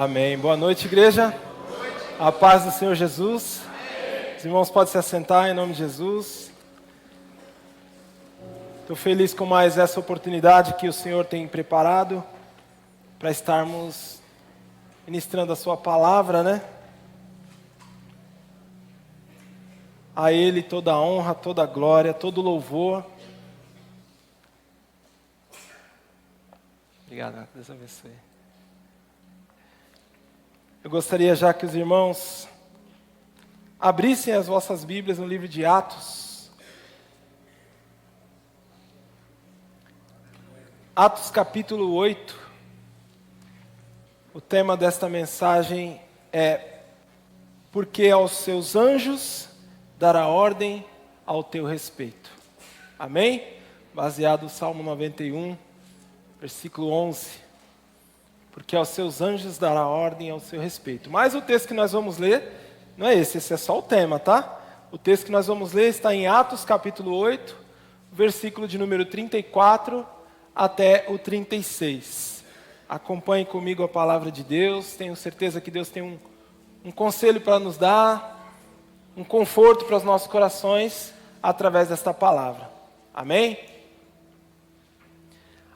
Amém. Boa noite, igreja. A paz do Senhor Jesus. Os irmãos podem se assentar em nome de Jesus. Estou feliz com mais essa oportunidade que o Senhor tem preparado para estarmos ministrando a sua palavra, né? A Ele toda a honra, toda a glória, todo o louvor. Obrigado, Deus abençoe. Eu gostaria já que os irmãos abrissem as vossas Bíblias no livro de Atos. Atos capítulo 8. O tema desta mensagem é: porque aos seus anjos dará ordem ao teu respeito. Amém? Baseado no Salmo 91, versículo 11. Porque aos seus anjos dará ordem ao seu respeito. Mas o texto que nós vamos ler, não é esse é só o tema, tá? O texto que nós vamos ler está em Atos capítulo 8, versículo de número 34 até o 36. Acompanhe comigo a palavra de Deus. Tenho certeza que Deus tem um conselho para nos dar, um conforto para os nossos corações através desta palavra. Amém?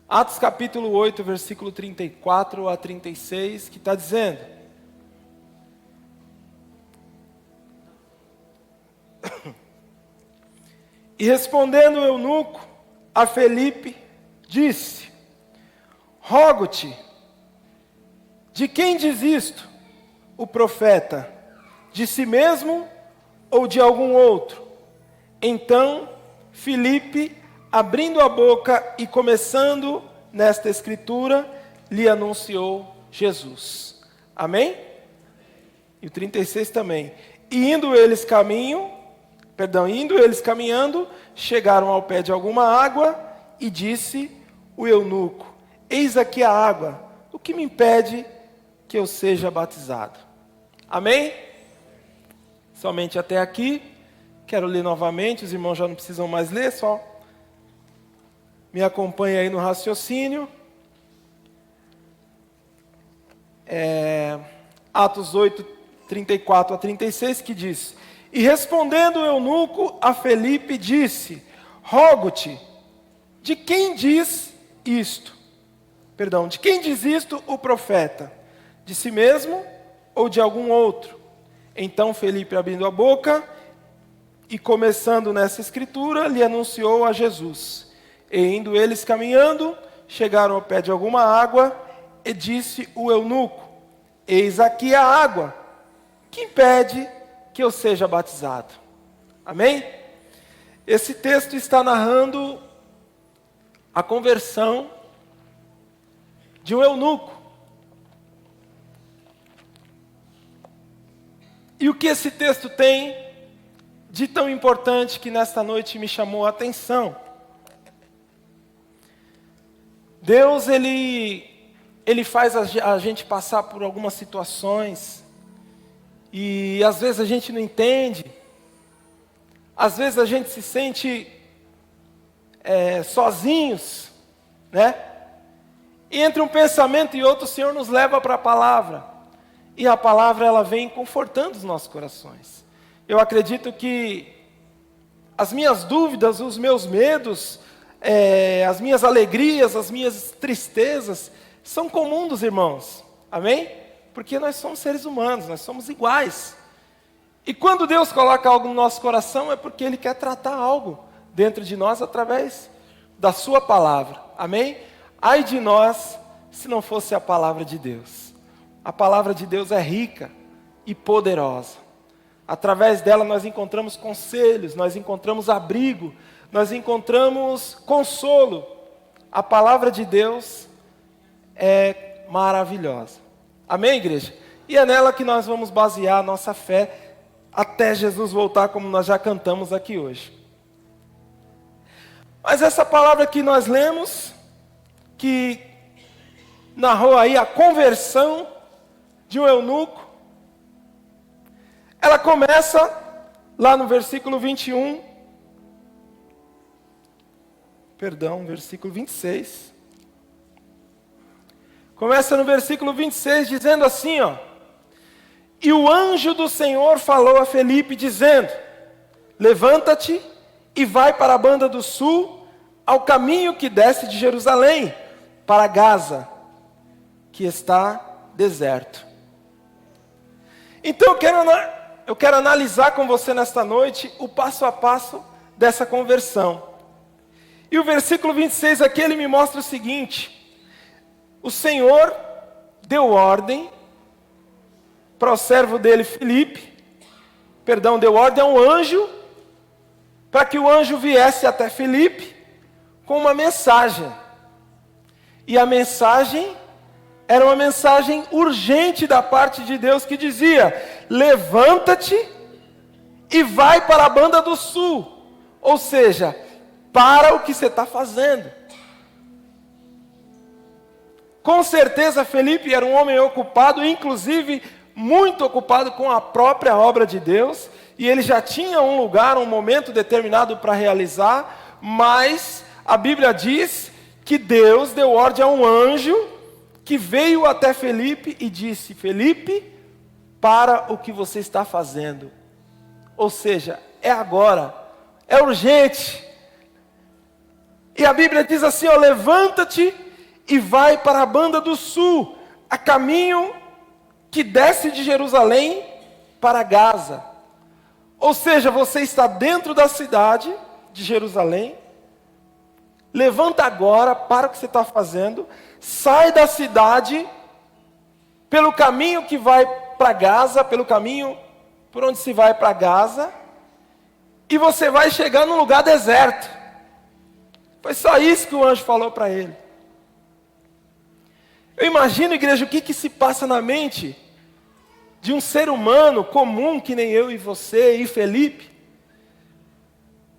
Atos capítulo 8, versículo 34 a 36, que está dizendo: E respondendo o eunuco a Felipe, disse: Rogo-te, de quem diz isto o profeta? De si mesmo ou de algum outro? Então Felipe, abrindo a boca e começando nesta escritura, lhe anunciou Jesus. Amém? E o 36 também. E indo eles caminhando, chegaram ao pé de alguma água, e disse o eunuco: Eis aqui a água, o que me impede que eu seja batizado? Amém? Somente até aqui. Quero ler novamente, os irmãos já não precisam mais ler, só me acompanhe aí no raciocínio. Atos 8, 34 a 36, que diz: E respondendo o eunuco a Felipe, disse: Rogo-te, de quem diz isto? De quem diz isto o profeta? De si mesmo ou de algum outro? Então Felipe, abrindo a boca e começando nessa escritura, lhe anunciou a Jesus. E indo eles caminhando, chegaram ao pé de alguma água, e disse o eunuco: Eis aqui a água, que impede que eu seja batizado. Amém? Esse texto está narrando a conversão de um eunuco. E o que esse texto tem de tão importante que nesta noite me chamou a atenção? Deus, Ele faz a gente passar por algumas situações, e às vezes a gente não entende, às vezes a gente se sente sozinhos, né? E entre um pensamento e outro, o Senhor nos leva para a palavra, e a palavra ela vem confortando os nossos corações. Eu acredito que as minhas dúvidas, os meus medos, as minhas alegrias, as minhas tristezas, são comuns dos irmãos, amém? Porque nós somos seres humanos, nós somos iguais. E quando Deus coloca algo no nosso coração, é porque Ele quer tratar algo dentro de nós através da sua palavra, amém? Ai de nós, se não fosse a palavra de Deus. A palavra de Deus é rica e poderosa. Através dela nós encontramos conselhos, nós encontramos abrigo, nós encontramos consolo. A palavra de Deus é maravilhosa. Amém, igreja? E é nela que nós vamos basear a nossa fé até Jesus voltar, como nós já cantamos aqui hoje. Mas essa palavra que nós lemos, que narrou aí a conversão de um eunuco, ela começa lá no versículo 26. Começa no versículo 26, dizendo assim, ó. E o anjo do Senhor falou a Felipe, dizendo: levanta-te e vai para a banda do sul, ao caminho que desce de Jerusalém, para Gaza, que está deserto. Então eu quero analisar com você nesta noite o passo a passo dessa conversão. E o versículo 26 aqui, ele me mostra o seguinte: o Senhor deu ordem para o servo dele, deu ordem a um anjo, para que o anjo viesse até Filipe com uma mensagem. E a mensagem era uma mensagem urgente da parte de Deus, que dizia: levanta-te e vai para a banda do sul. Ou seja, para o que você está fazendo. Com certeza Felipe era um homem ocupado, inclusive muito ocupado com a própria obra de Deus, e ele já tinha um lugar, um momento determinado para realizar, mas a Bíblia diz que Deus deu ordem a um anjo que veio até Felipe e disse: Felipe, para o que você está fazendo. Ou seja, é agora, é urgente. E a Bíblia diz assim, ó: levanta-te e vai para a banda do sul, a caminho que desce de Jerusalém para Gaza. Ou seja, você está dentro da cidade de Jerusalém, levanta agora, para o que você está fazendo, sai da cidade, pelo caminho que vai para Gaza, pelo caminho por onde se vai para Gaza, e você vai chegar num lugar deserto. Foi só isso que o anjo falou para ele. Eu imagino, igreja, o que se passa na mente de um ser humano comum, que nem eu e você e Felipe.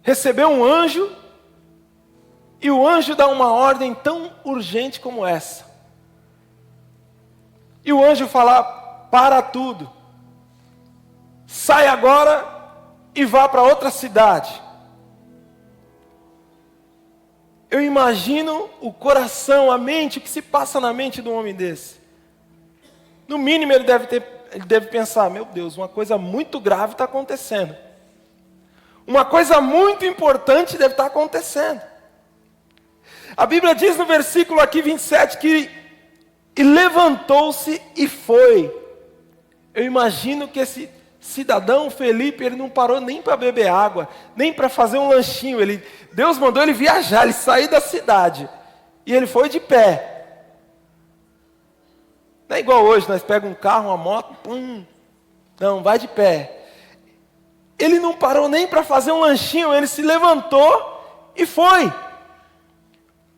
Recebeu um anjo, e o anjo dá uma ordem tão urgente como essa. E o anjo fala: para tudo, sai agora e vá para outra cidade. Eu imagino o coração, a mente, o que se passa na mente de um homem desse. No mínimo ele deve pensar: meu Deus, uma coisa muito grave está acontecendo. Uma coisa muito importante deve estar acontecendo. A Bíblia diz no versículo aqui 27 que e levantou-se e foi. Eu imagino que esse cidadão Felipe, ele não parou nem para beber água, nem para fazer um lanchinho. Deus mandou ele viajar, ele sair da cidade. E ele foi de pé. Não é igual hoje, nós pegamos um carro, uma moto, não, vai de pé. Ele não parou nem para fazer um lanchinho, ele se levantou e foi.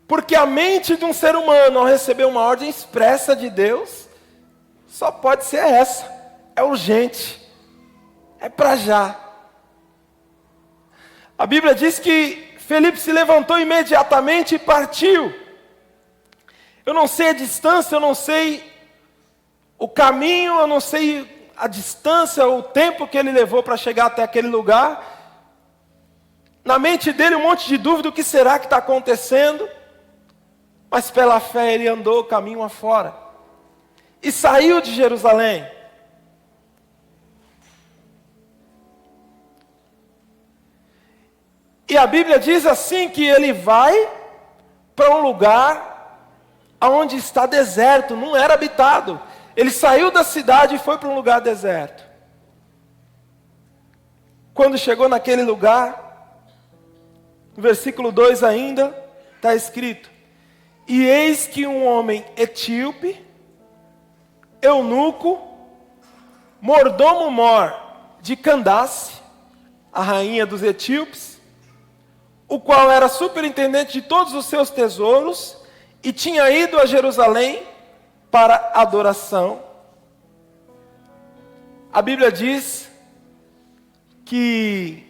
Porque a mente de um ser humano, ao receber uma ordem expressa de Deus, só pode ser essa: é urgente, é para já. A Bíblia diz que Felipe se levantou imediatamente e partiu. Eu não sei a distância, eu não sei o caminho, eu não sei a distância, o tempo que ele levou para chegar até aquele lugar. Na mente dele um monte de dúvida: o que será que está acontecendo? Mas pela fé ele andou o caminho afora e saiu de Jerusalém. E a Bíblia diz assim que ele vai para um lugar onde está deserto, não era habitado. Ele saiu da cidade e foi para um lugar deserto. Quando chegou naquele lugar, no versículo 2 ainda, está escrito: e eis que um homem etíope, eunuco, mordomo-mor de Candace, a rainha dos etíopes, o qual era superintendente de todos os seus tesouros, e tinha ido a Jerusalém para adoração. A Bíblia diz que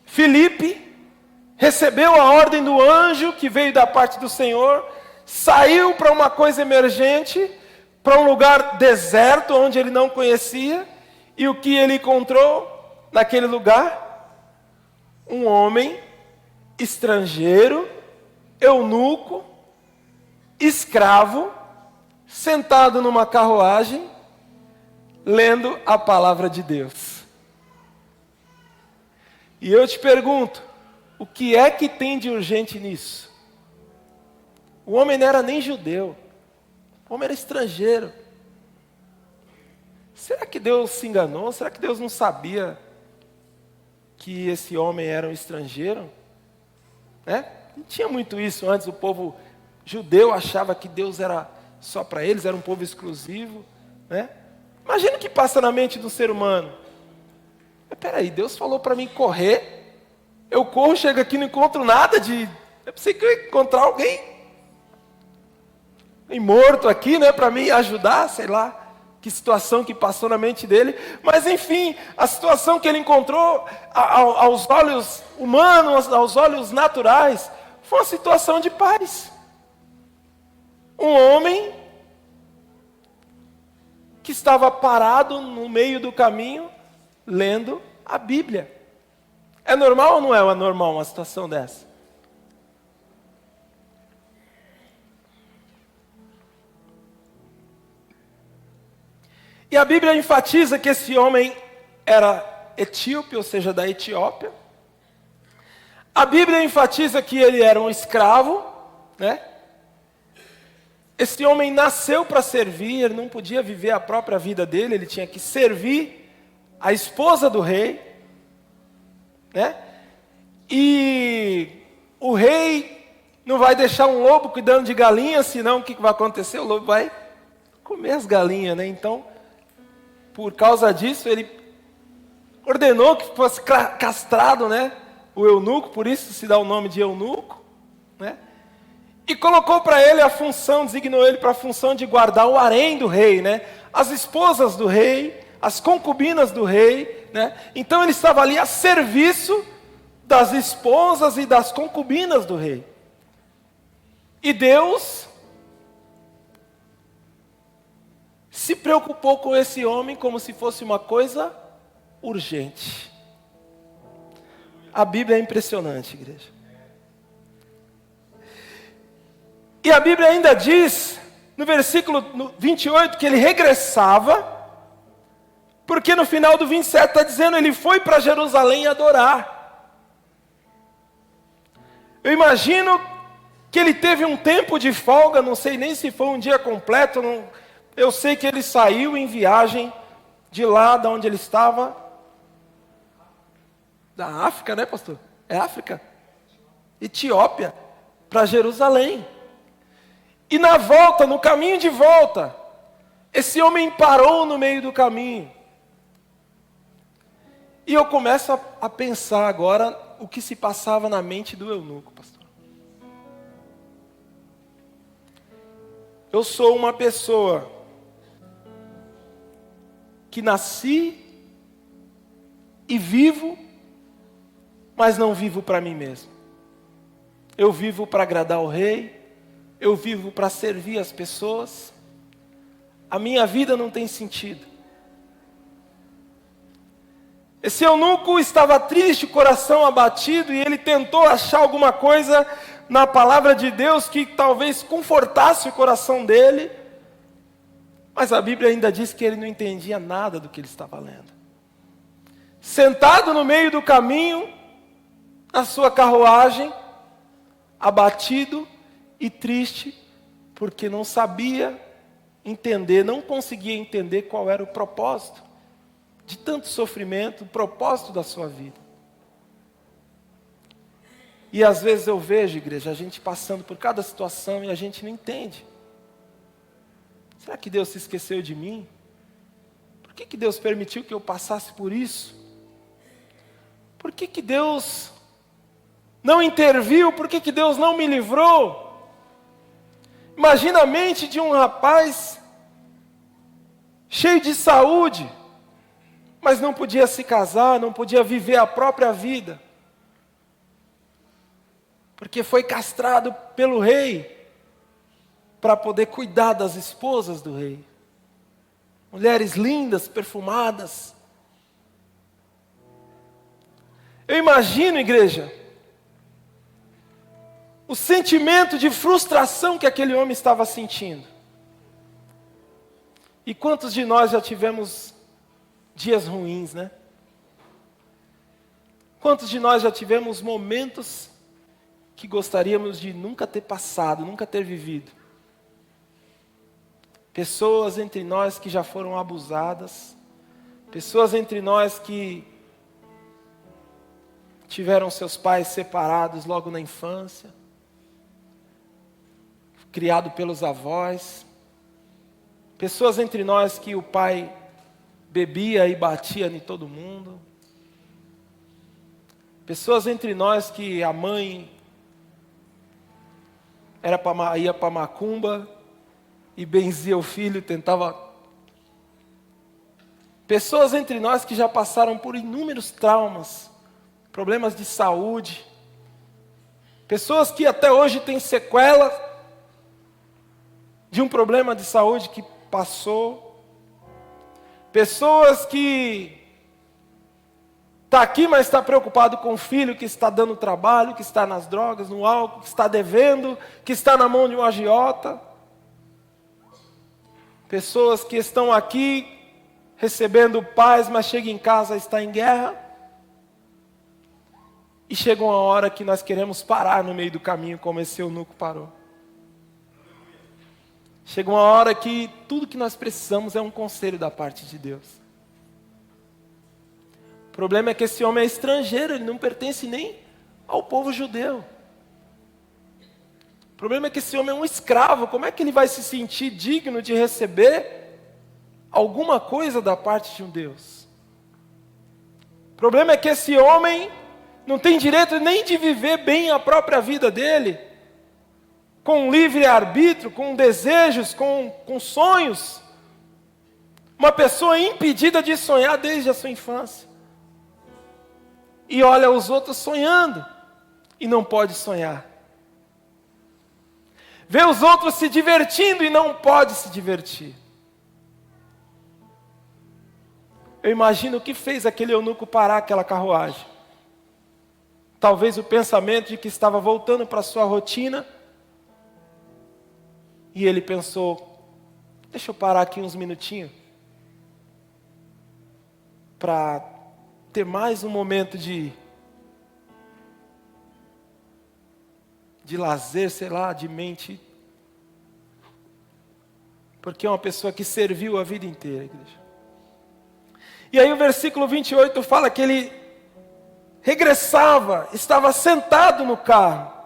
Filipe recebeu a ordem do anjo que veio da parte do Senhor, saiu para uma coisa emergente, para um lugar deserto onde ele não conhecia, e o que ele encontrou naquele lugar? Um homem estrangeiro, eunuco, escravo, sentado numa carruagem, lendo a palavra de Deus. E eu te pergunto, o que é que tem de urgente nisso? O homem não era nem judeu, o homem era estrangeiro. Será que Deus se enganou? Será que Deus não sabia que esse homem era um estrangeiro? Não tinha muito isso antes, o povo judeu achava que Deus era só para eles, era um povo exclusivo. Imagina o que passa na mente do ser humano. Mas peraí, Deus falou para mim correr, eu corro, chego aqui e não encontro nada eu pensei que eu ia encontrar alguém morto aqui, para me ajudar, sei lá. Que situação que passou na mente dele. Mas enfim, a situação que ele encontrou aos olhos humanos, aos olhos naturais, foi uma situação de paz. Um homem que estava parado no meio do caminho, lendo a Bíblia. É normal ou não é anormal uma situação dessa? E a Bíblia enfatiza que esse homem era etíope, ou seja, da Etiópia. A Bíblia enfatiza que ele era um escravo, Esse homem nasceu para servir, ele não podia viver a própria vida dele, ele tinha que servir a esposa do rei, E o rei não vai deixar um lobo cuidando de galinhas, senão o que vai acontecer? O lobo vai comer as galinhas, Então, por causa disso, ele ordenou que fosse castrado, o eunuco, por isso se dá o nome de eunuco, E colocou para ele a função, designou ele para a função de guardar o harém do rei, As esposas do rei, as concubinas do rei, Então ele estava ali a serviço das esposas e das concubinas do rei. E Deus se preocupou com esse homem como se fosse uma coisa urgente. A Bíblia é impressionante, igreja. E a Bíblia ainda diz, no versículo 28, que ele regressava, porque no final do 27 está dizendo, ele foi para Jerusalém adorar. Eu imagino que ele teve um tempo de folga, não sei nem se foi um dia completo, eu sei que ele saiu em viagem de lá, de onde ele estava. Da África, pastor? É África? Etiópia, para Jerusalém. E na volta, no caminho de volta, esse homem parou no meio do caminho. E eu começo a pensar agora o que se passava na mente do eunuco, pastor. Eu sou uma pessoa que nasci e vivo, mas não vivo para mim mesmo. Eu vivo para agradar o rei, eu vivo para servir as pessoas. A minha vida não tem sentido. Esse eunuco estava triste, coração abatido, e ele tentou achar alguma coisa na palavra de Deus que talvez confortasse o coração dele. Mas a Bíblia ainda diz que ele não entendia nada do que ele estava lendo. Sentado no meio do caminho, na sua carruagem, abatido e triste, porque não sabia entender, não conseguia entender qual era o propósito de tanto sofrimento, o propósito da sua vida. E às vezes eu vejo, igreja, a gente passando por cada situação e a gente não entende. Será que Deus se esqueceu de mim? Por que Deus permitiu que eu passasse por isso? Por que Deus não interviu? Por que Deus não me livrou? Imagina a mente de um rapaz cheio de saúde, mas não podia se casar, não podia viver a própria vida, porque foi castrado pelo rei para poder cuidar das esposas do rei. Mulheres lindas, perfumadas. Eu imagino, igreja, o sentimento de frustração que aquele homem estava sentindo. E quantos de nós já tivemos dias ruins, né? Quantos de nós já tivemos momentos que gostaríamos de nunca ter passado, nunca ter vivido? Pessoas entre nós que já foram abusadas, pessoas entre nós que tiveram seus pais separados logo na infância, criado pelos avós, pessoas entre nós que o pai bebia e batia em todo mundo, pessoas entre nós que a mãe ia para macumba e benzia o filho, tentava. Pessoas entre nós que já passaram por inúmeros traumas, problemas de saúde, pessoas que até hoje têm sequelas de um problema de saúde que passou, pessoas que está aqui, mas está preocupado com o filho que está dando trabalho, que está nas drogas, no álcool, que está devendo, que está na mão de um agiota. Pessoas que estão aqui recebendo paz, mas chegam em casa e está em guerra. E chega uma hora que nós queremos parar no meio do caminho, como esse eunuco parou. Chega uma hora que tudo que nós precisamos é um conselho da parte de Deus. O problema é que esse homem é estrangeiro, ele não pertence nem ao povo judeu. O problema é que esse homem é um escravo, como é que ele vai se sentir digno de receber alguma coisa da parte de um Deus? O problema é que esse homem não tem direito nem de viver bem a própria vida dele, com livre-arbítrio, com desejos, com sonhos. Uma pessoa impedida de sonhar desde a sua infância. E olha os outros sonhando e não pode sonhar. Vê os outros se divertindo e não pode se divertir. Eu imagino o que fez aquele eunuco parar aquela carruagem. Talvez o pensamento de que estava voltando para a sua rotina. E ele pensou, deixa eu parar aqui uns minutinhos. Para ter mais um momento de lazer, sei lá, de mente. Porque é uma pessoa que serviu a vida inteira, igreja. E aí o versículo 28 fala que ele regressava, estava sentado no carro.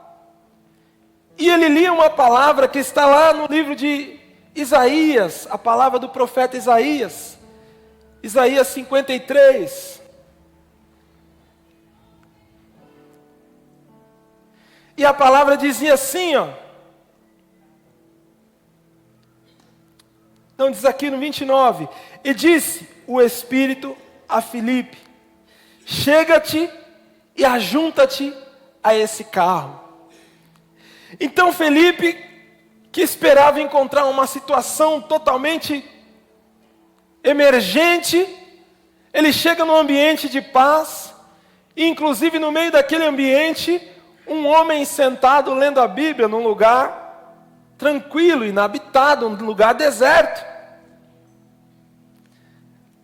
E ele lia uma palavra que está lá no livro de Isaías, a palavra do profeta Isaías. Isaías 53. E a palavra dizia assim, ó. Não, diz aqui no 29. E disse o Espírito a Filipe: chega-te e ajunta-te a esse carro. Então Filipe, que esperava encontrar uma situação totalmente emergente, ele chega num ambiente de paz, e inclusive no meio daquele ambiente, um homem sentado lendo a Bíblia num lugar tranquilo, inabitado, um lugar deserto.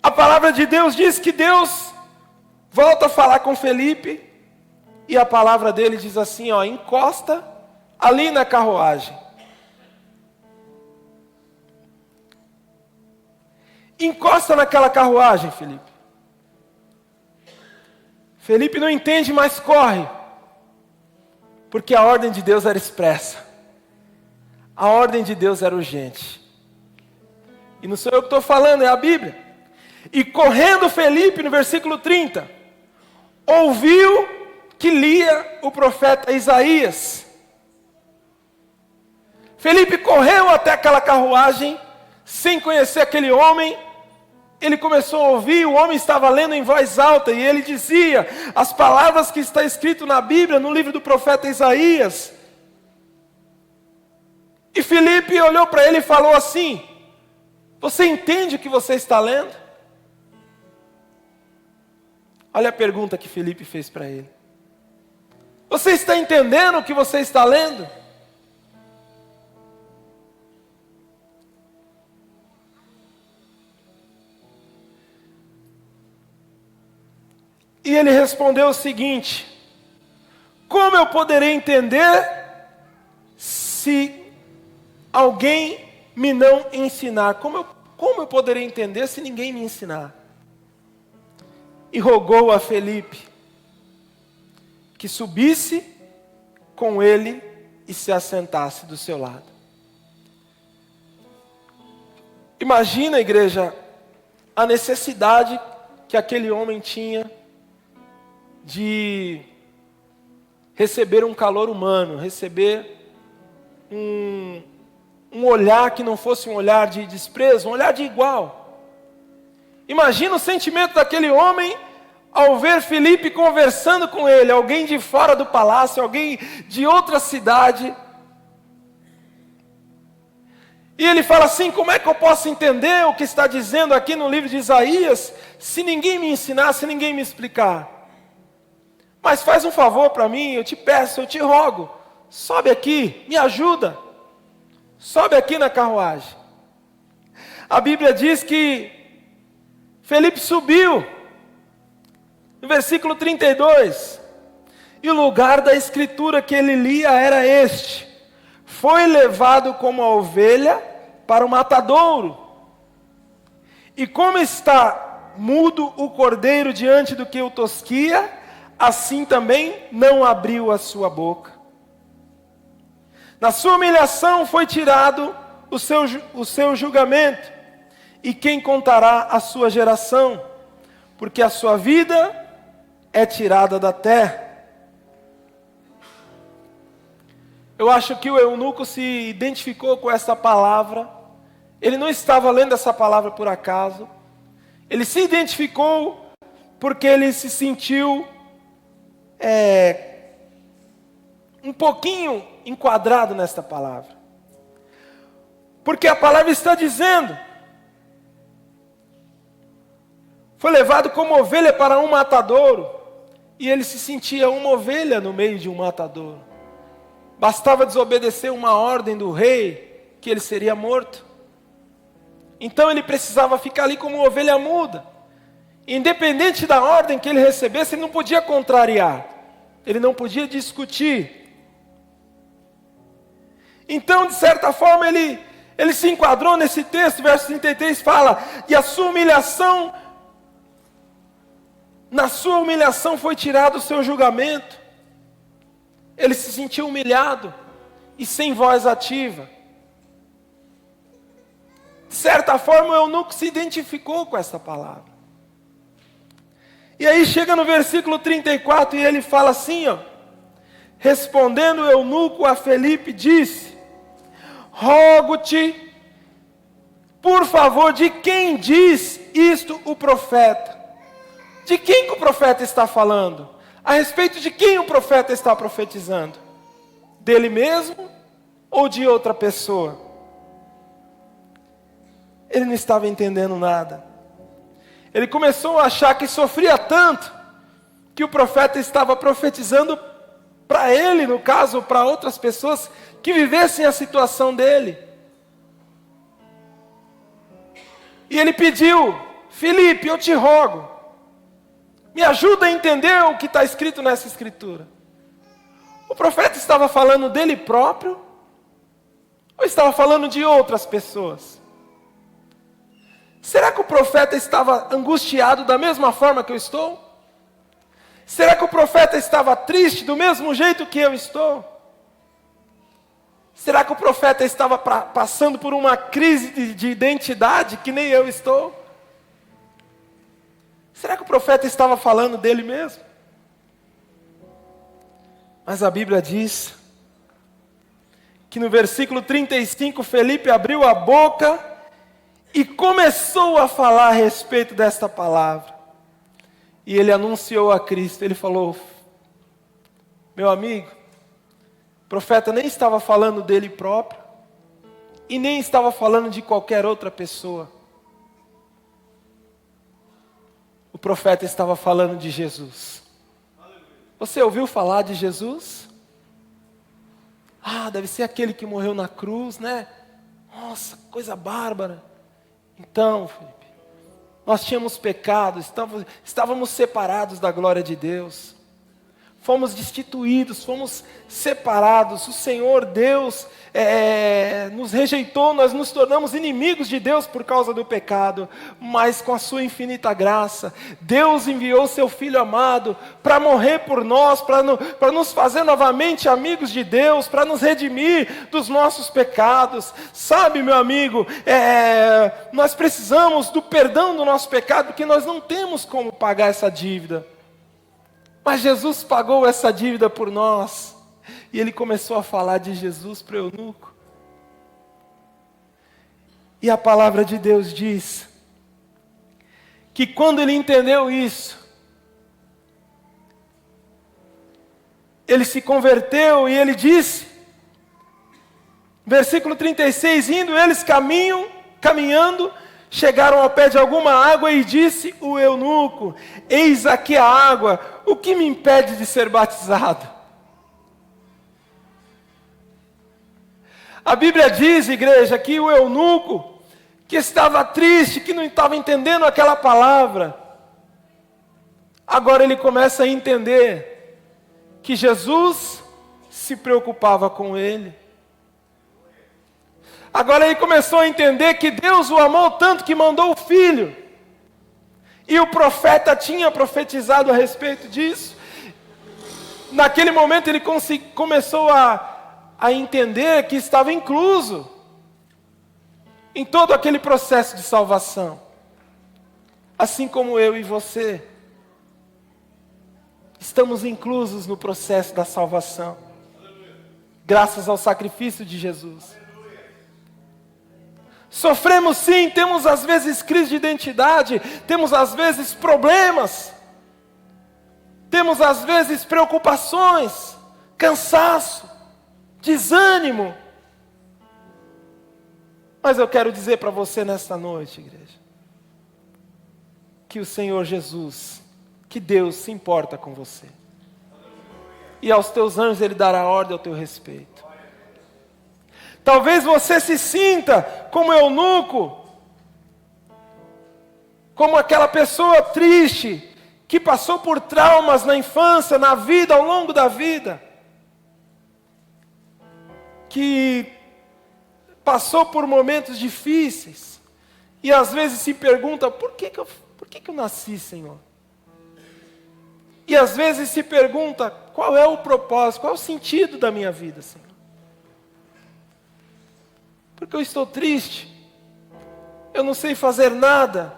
A palavra de Deus diz que Deus volta a falar com Filipe, e a palavra dele diz assim, ó, encosta ali na carruagem. Encosta naquela carruagem, Filipe. Filipe não entende, mas corre. Porque a ordem de Deus era expressa. A ordem de Deus era urgente. E não sou eu que estou falando, é a Bíblia. E correndo Filipe, no versículo 30, ouviu que lia o profeta Isaías. Filipe correu até aquela carruagem, sem conhecer aquele homem. Ele começou a ouvir, o homem estava lendo em voz alta, e ele dizia as palavras que está escrito na Bíblia, no livro do profeta Isaías. E Filipe olhou para ele e falou assim: você entende o que você está lendo? Olha a pergunta que Filipe fez para ele. Você está entendendo o que você está lendo? E ele respondeu o seguinte: como eu poderei entender se alguém me não ensinar? Como eu poderei entender se ninguém me ensinar? E rogou a Felipe que subisse com ele e se assentasse do seu lado. Imagina, igreja, a necessidade que aquele homem tinha de receber um calor humano, receber um olhar que não fosse um olhar de desprezo, um olhar de igual. Imagina o sentimento daquele homem ao ver Felipe conversando com ele, alguém de fora do palácio, alguém de outra cidade. E ele fala assim: como é que eu posso entender o que está dizendo aqui no livro de Isaías, se ninguém me ensinar, se ninguém me explicar? Mas faz um favor para mim, eu te peço, eu te rogo, sobe aqui, me ajuda, sobe aqui na carruagem. A Bíblia diz que Felipe subiu, no versículo 32, e o lugar da escritura que ele lia era este: foi levado como a ovelha para o matadouro, e como está mudo o cordeiro diante do que o tosquia, assim também não abriu a sua boca. Na sua humilhação foi tirado o seu julgamento, e quem contará a sua geração? Porque a sua vida é tirada da terra. Eu acho que o eunuco se identificou com essa palavra. Ele não estava lendo essa palavra por acaso. Ele se identificou porque ele se sentiu um pouquinho enquadrado nesta palavra. Porque a palavra está dizendo: foi levado como ovelha para um matadouro, e ele se sentia uma ovelha no meio de um matadouro. Bastava desobedecer uma ordem do rei, que ele seria morto. Então ele precisava ficar ali como uma ovelha muda. Independente da ordem que ele recebesse, ele não podia contrariar, ele não podia discutir. Então, de certa forma, ele se enquadrou nesse texto. Verso 33 fala: e a sua humilhação, na sua humilhação foi tirado o seu julgamento. Ele se sentiu humilhado e sem voz ativa. De certa forma, o eunuco se identificou com essa palavra. E aí chega no versículo 34 e ele fala assim, ó: respondendo o eunuco a Felipe, disse: rogo-te, por favor, de quem diz isto o profeta? De quem que o profeta está falando? A respeito de quem o profeta está profetizando? Dele mesmo ou de outra pessoa? Ele não estava entendendo nada. Ele começou a achar que sofria tanto, que o profeta estava profetizando para ele, no caso, para outras pessoas que vivessem a situação dele. E ele pediu: Felipe, eu te rogo, me ajuda a entender o que está escrito nessa escritura. O profeta estava falando dele próprio, ou estava falando de outras pessoas? Será que o profeta estava angustiado da mesma forma que eu estou? Será que o profeta estava triste do mesmo jeito que eu estou? Será que o profeta estava passando por uma crise de identidade que nem eu estou? Será que o profeta estava falando dele mesmo? Mas a Bíblia diz que no versículo 35, Felipe abriu a boca e começou a falar a respeito desta palavra. E ele anunciou a Cristo. Ele falou: meu amigo, o profeta nem estava falando dele próprio, e nem estava falando de qualquer outra pessoa. O profeta estava falando de Jesus. Você ouviu falar de Jesus? Ah, deve ser aquele que morreu na cruz, né? Nossa, coisa bárbara. Então, Felipe, Nós tínhamos pecado, estávamos separados da glória de Deus. Fomos destituídos, fomos separados. O Senhor Deus nos rejeitou, nós nos tornamos inimigos de Deus por causa do pecado. Mas com a sua infinita graça, Deus enviou seu Filho amado para morrer por nós, para nos fazer novamente amigos de Deus, para nos redimir dos nossos pecados. Sabe, meu amigo, nós precisamos do perdão do nosso pecado, porque nós não temos como pagar essa dívida. Mas Jesus pagou essa dívida por nós. E ele começou a falar de Jesus para o eunuco. E a palavra de Deus diz que quando ele entendeu isso, ele se converteu e ele disse, versículo 36, indo eles caminhando, chegaram ao pé de alguma água e disse o eunuco, eis aqui a água, o que me impede de ser batizado? A Bíblia diz, igreja, que o eunuco, que estava triste, que não estava entendendo aquela palavra, agora ele começa a entender que Jesus se preocupava com ele. Agora ele começou a entender que Deus o amou tanto que mandou o Filho. E o profeta tinha profetizado a respeito disso. Naquele momento ele começou a entender que estava incluso em todo aquele processo de salvação. Assim como eu e você, estamos inclusos no processo da salvação. Graças ao sacrifício de Jesus. Sofremos sim, temos às vezes crise de identidade, temos às vezes problemas, temos às vezes preocupações, cansaço, desânimo. Mas eu quero dizer para você nesta noite, igreja, que o Senhor Jesus, que Deus se importa com você. E aos teus anjos Ele dará ordem ao teu respeito. Talvez você se sinta como eunuco, como aquela pessoa triste, que passou por traumas na infância, na vida, ao longo da vida, que passou por momentos difíceis, e às vezes se pergunta, por que eu nasci, Senhor? E às vezes se pergunta, qual é o propósito, qual é o sentido da minha vida, Senhor? Porque eu estou triste, eu não sei fazer nada,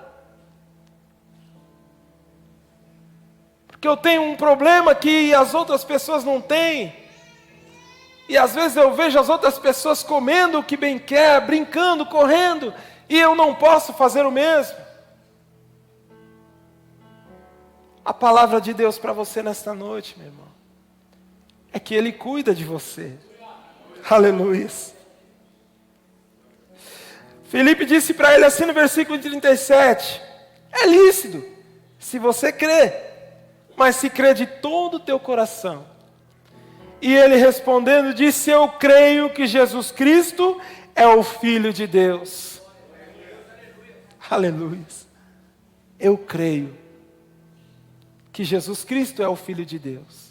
porque eu tenho um problema que as outras pessoas não têm, e às vezes eu vejo as outras pessoas comendo o que bem quer, brincando, correndo, e eu não posso fazer o mesmo. A palavra de Deus para você nesta noite, meu irmão, é que Ele cuida de você. Aleluia. Filipe disse para ele assim no versículo 37, é lícito, se você crê, mas se crê de todo o teu coração. E ele respondendo disse, eu creio que Jesus Cristo é o Filho de Deus. Aleluia. Eu creio que Jesus Cristo é o Filho de Deus,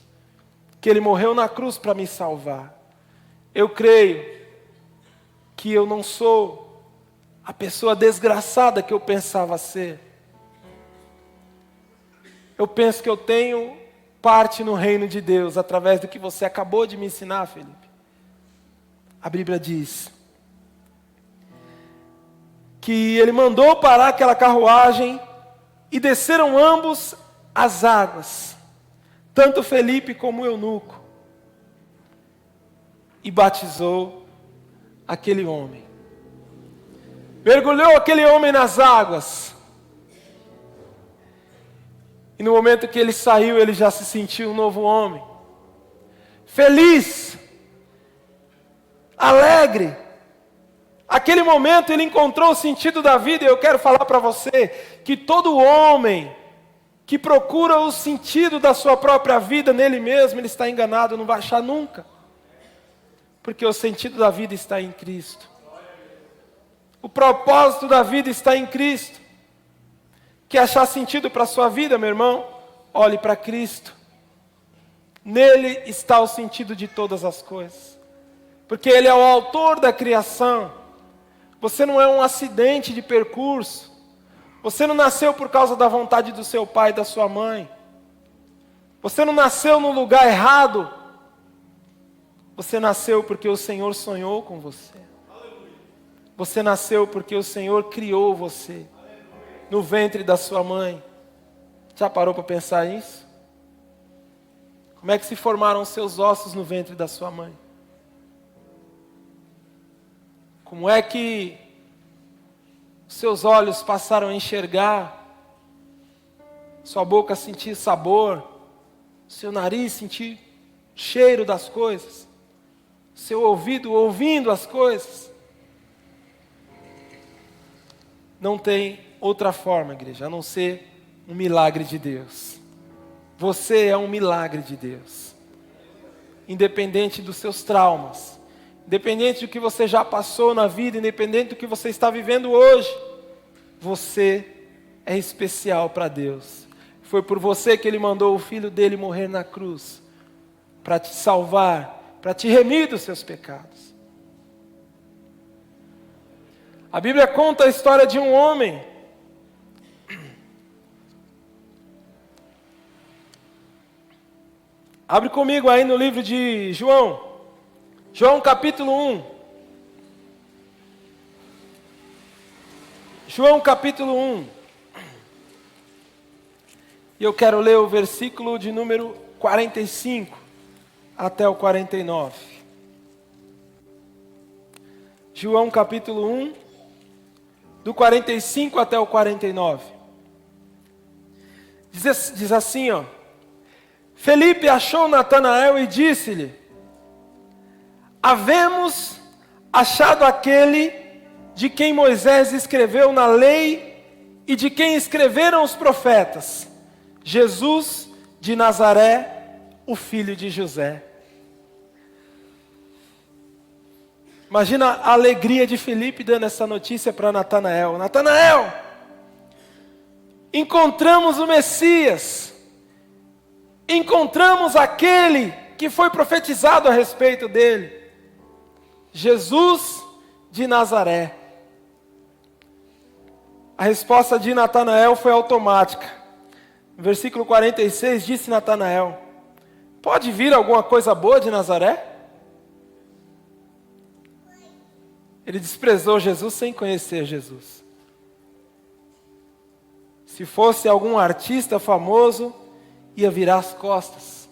que Ele morreu na cruz para me salvar. Eu creio que eu não sou a pessoa desgraçada que eu pensava ser. Eu penso que eu tenho parte no reino de Deus, através do que você acabou de me ensinar, Felipe. A Bíblia diz que Ele mandou parar aquela carruagem e desceram ambos as águas, tanto Felipe como o eunuco, e batizou aquele homem. Mergulhou aquele homem nas águas. E no momento que ele saiu, ele já se sentiu um novo homem. Feliz. Alegre. Aquele momento ele encontrou o sentido da vida. E eu quero falar para você que todo homem que procura o sentido da sua própria vida nele mesmo, ele está enganado, não vai achar nunca. Porque o sentido da vida está em Cristo. O propósito da vida está em Cristo. Quer achar sentido para a sua vida, meu irmão? Olhe para Cristo. Nele está o sentido de todas as coisas. Porque Ele é o autor da criação. Você não é um acidente de percurso. Você não nasceu por causa da vontade do seu pai e da sua mãe. Você não nasceu no lugar errado. Você nasceu porque o Senhor sonhou com você. Você nasceu porque o Senhor criou você no ventre da sua mãe. Já parou para pensar nisso? Como é que se formaram os seus ossos no ventre da sua mãe? Como é que os seus olhos passaram a enxergar? Sua boca sentir sabor? Seu nariz sentir cheiro das coisas? Seu ouvido ouvindo as coisas? Não tem outra forma, igreja, a não ser um milagre de Deus. Você é um milagre de Deus. Independente dos seus traumas, independente do que você já passou na vida, independente do que você está vivendo hoje, você é especial para Deus. Foi por você que Ele mandou o Filho dele morrer na cruz, para te salvar, para te remir dos seus pecados. A Bíblia conta a história de um homem. Abre comigo aí no livro de João. João capítulo 1. João capítulo 1. E eu quero ler o versículo de número 45 até o 49. João capítulo 1, do 45 até o 49. Diz assim, ó. Felipe achou Natanael e disse-lhe: havemos achado aquele de quem Moisés escreveu na lei e de quem escreveram os profetas, Jesus de Nazaré, o filho de José. Imagina a alegria de Felipe dando essa notícia para Natanael. Natanael, encontramos o Messias. Encontramos aquele que foi profetizado a respeito dele. Jesus de Nazaré. A resposta de Natanael foi automática. No versículo 46 disse Natanael: pode vir alguma coisa boa de Nazaré? Ele desprezou Jesus sem conhecer Jesus. Se fosse algum artista famoso, ia virar as costas.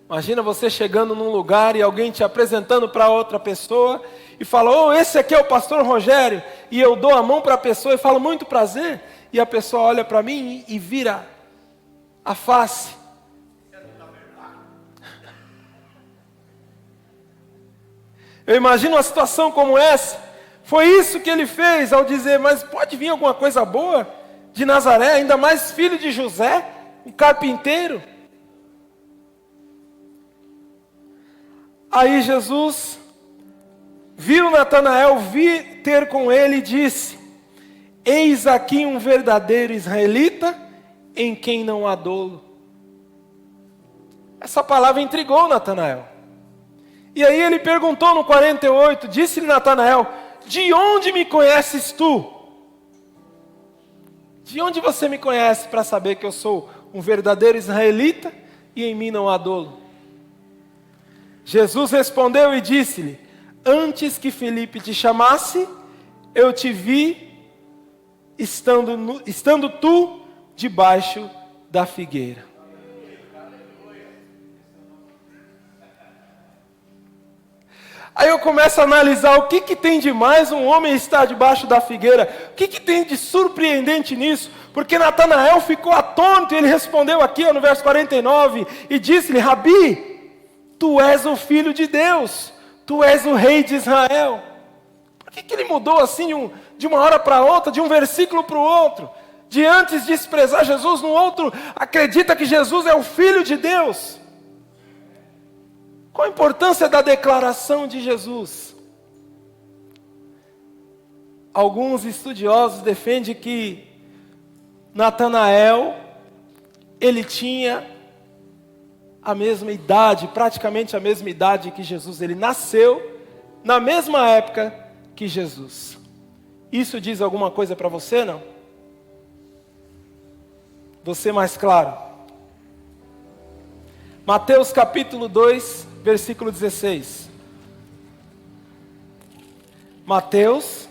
Imagina você chegando num lugar e alguém te apresentando para outra pessoa e fala: oh, esse aqui é o pastor Rogério. E eu dou a mão para a pessoa e falo: muito prazer. E a pessoa olha para mim e vira a face. Eu imagino uma situação como essa. Foi isso que ele fez ao dizer: mas pode vir alguma coisa boa de Nazaré, ainda mais filho de José, um carpinteiro. Aí Jesus viu Natanael vir ter com ele e disse: eis aqui um verdadeiro israelita em quem não há dolo. Essa palavra intrigou Natanael. E aí ele perguntou no 48, disse-lhe Natanael: de onde me conheces tu? De onde você me conhece para saber que eu sou um verdadeiro israelita e em mim não há dolo? Jesus respondeu e disse-lhe: antes que Felipe te chamasse, eu te vi estando tu debaixo da figueira. Aí eu começo a analisar o que tem de mais um homem estar debaixo da figueira. O que tem de surpreendente nisso? Porque Natanael ficou atônito e ele respondeu aqui no verso 49 e disse-lhe: Rabi, tu és o filho de Deus, tu és o rei de Israel. Por que ele mudou assim de uma hora para outra, de um versículo para o outro? De antes desprezar Jesus, no outro acredita que Jesus é o filho de Deus. Qual a importância da declaração de Jesus? Alguns estudiosos defendem que Natanael, ele tinha a mesma idade, praticamente a mesma idade que Jesus. Ele nasceu na mesma época que Jesus. Isso diz alguma coisa para você, não? Você mais claro. Mateus capítulo 2, versículo 16. Mateus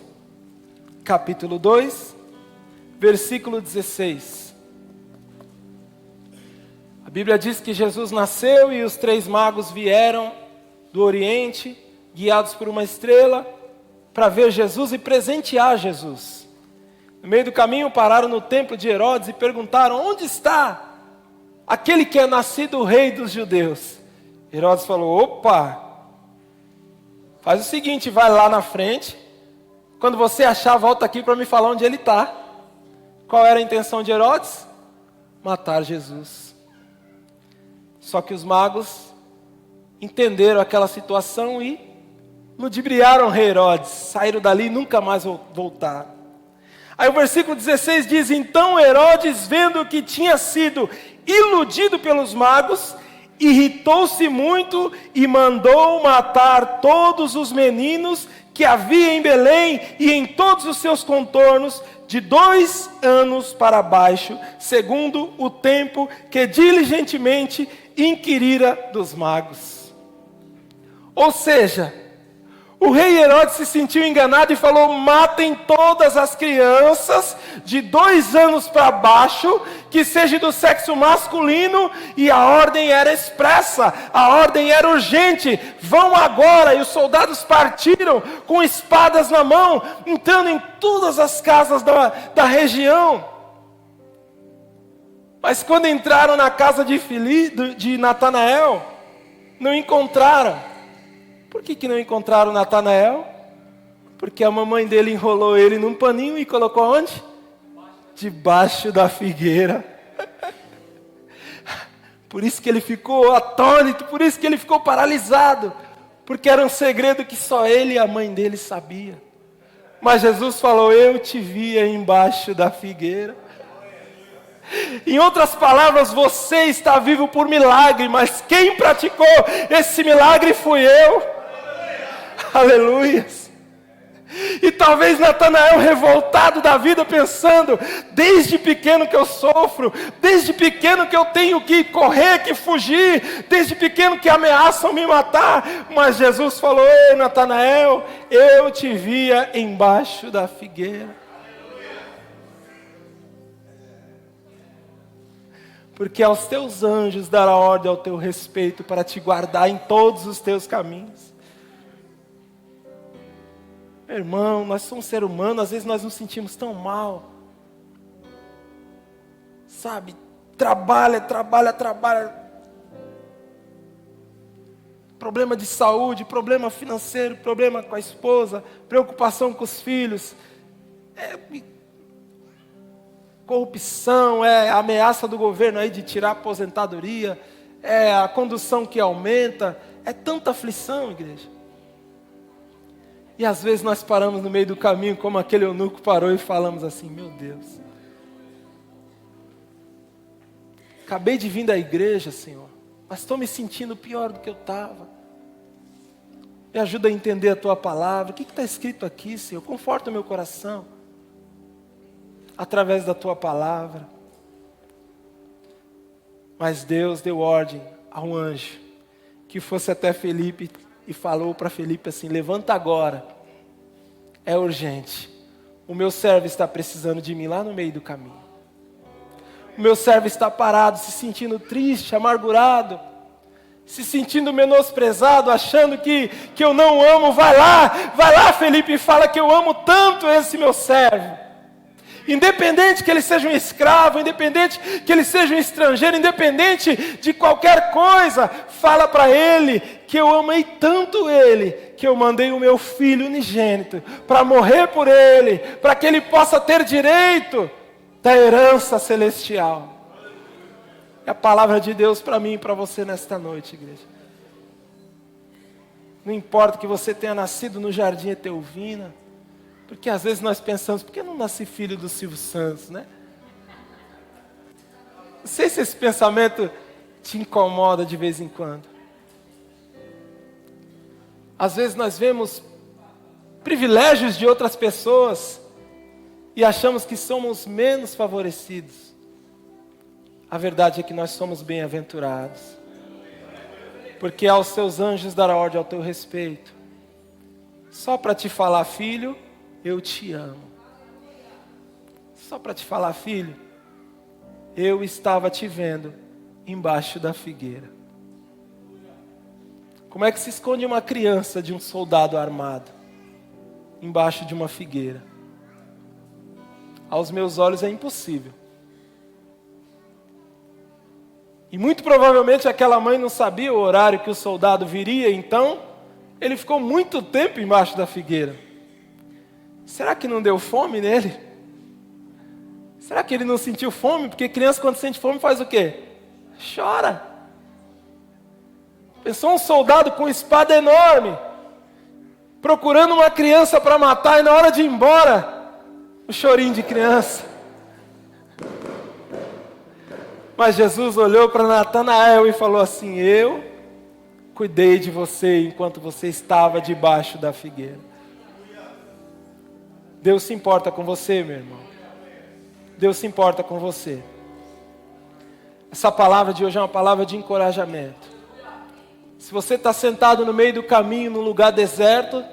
capítulo 2, versículo 16. A Bíblia diz que Jesus nasceu e os 3 magos vieram do Oriente, guiados por uma estrela, para ver Jesus e presentear Jesus. No meio do caminho pararam no templo de Herodes e perguntaram: onde está aquele que é nascido rei dos judeus? Herodes falou: opa, faz o seguinte, vai lá na frente, quando você achar, volta aqui para me falar onde ele está. Qual era a intenção de Herodes? Matar Jesus. Só que os magos entenderam aquela situação e ludibriaram o rei Herodes, saíram dali e nunca mais voltaram. Aí o versículo 16 diz: então Herodes, vendo que tinha sido iludido pelos magos, irritou-se muito e mandou matar todos os meninos que havia em Belém e em todos os seus contornos, de 2 anos para baixo, segundo o tempo que diligentemente inquirira dos magos. Ou seja, o rei Herodes se sentiu enganado e falou: matem todas as crianças de 2 anos para baixo, que seja do sexo masculino, e a ordem era expressa, a ordem era urgente, vão agora. E os soldados partiram com espadas na mão, entrando em todas as casas da região. Mas quando entraram na casa de Natanael, não encontraram. Por que não encontraram Natanael? Porque a mamãe dele enrolou ele num paninho e colocou onde? Debaixo da figueira. Por isso que ele ficou atônito, por isso que ele ficou paralisado. Porque era um segredo que só ele e a mãe dele sabiam. Mas Jesus falou: eu te via embaixo da figueira. Em outras palavras, você está vivo por milagre, mas quem praticou esse milagre fui eu. Aleluias. E talvez Natanael, revoltado da vida, pensando: desde pequeno que eu sofro, desde pequeno que eu tenho que correr, que fugir, desde pequeno que ameaçam me matar. Mas Jesus falou: ei, Natanael, eu te via embaixo da figueira. Porque aos teus anjos dará ordem ao teu respeito, para te guardar em todos os teus caminhos. Meu irmão, nós somos seres humanos, às vezes nós nos sentimos tão mal. Sabe, trabalha. Problema de saúde, problema financeiro, problema com a esposa, preocupação com os filhos. Corrupção, a ameaça do governo aí de tirar a aposentadoria, a condução que aumenta, tanta aflição, igreja. E às vezes nós paramos no meio do caminho, como aquele eunuco parou, e falamos assim: meu Deus, acabei de vir da igreja, Senhor, mas estou me sentindo pior do que eu estava. Me ajuda a entender a Tua palavra. O que está escrito aqui, Senhor? Conforta o meu coração através da Tua palavra. Mas Deus deu ordem a um anjo que fosse até Felipe e falou para Felipe assim: levanta agora, é urgente, o meu servo está precisando de mim lá no meio do caminho. O meu servo está parado, se sentindo triste, amargurado, se sentindo menosprezado, achando que eu não amo. Vai lá Felipe, e fala que eu amo tanto esse meu servo. Independente que ele seja um escravo, independente que ele seja um estrangeiro, independente de qualquer coisa, fala para ele que eu amei tanto ele, que eu mandei o meu filho unigênito para morrer por ele, para que ele possa ter direito da herança celestial. É a palavra de Deus para mim e para você nesta noite, igreja. Não importa que você tenha nascido no Jardim Etelvina, porque às vezes nós pensamos: por que eu não nasci filho do Silvio Santos, né? Não sei se esse pensamento te incomoda de vez em quando. Às vezes nós vemos privilégios de outras pessoas e achamos que somos menos favorecidos. A verdade é que nós somos bem-aventurados, porque aos seus anjos dará ordem ao teu respeito, só para te falar, filho, eu te amo. Só para te falar, filho, eu estava te vendo embaixo da figueira. Como é que se esconde uma criança de um soldado armado embaixo de uma figueira? Aos meus olhos é impossível. E muito provavelmente aquela mãe não sabia o horário que o soldado viria, então ele ficou muito tempo embaixo da figueira. Será que não deu fome nele? Será que ele não sentiu fome? Porque criança, quando sente fome, faz o quê? Chora. Pensou um soldado com espada enorme, procurando uma criança para matar, e na hora de ir embora, o chorinho de criança. Mas Jesus olhou para Natanael e falou assim: eu cuidei de você enquanto você estava debaixo da figueira. Deus se importa com você, meu irmão. Deus se importa com você. Essa palavra de hoje é uma palavra de encorajamento. Se você está sentado no meio do caminho, num lugar deserto,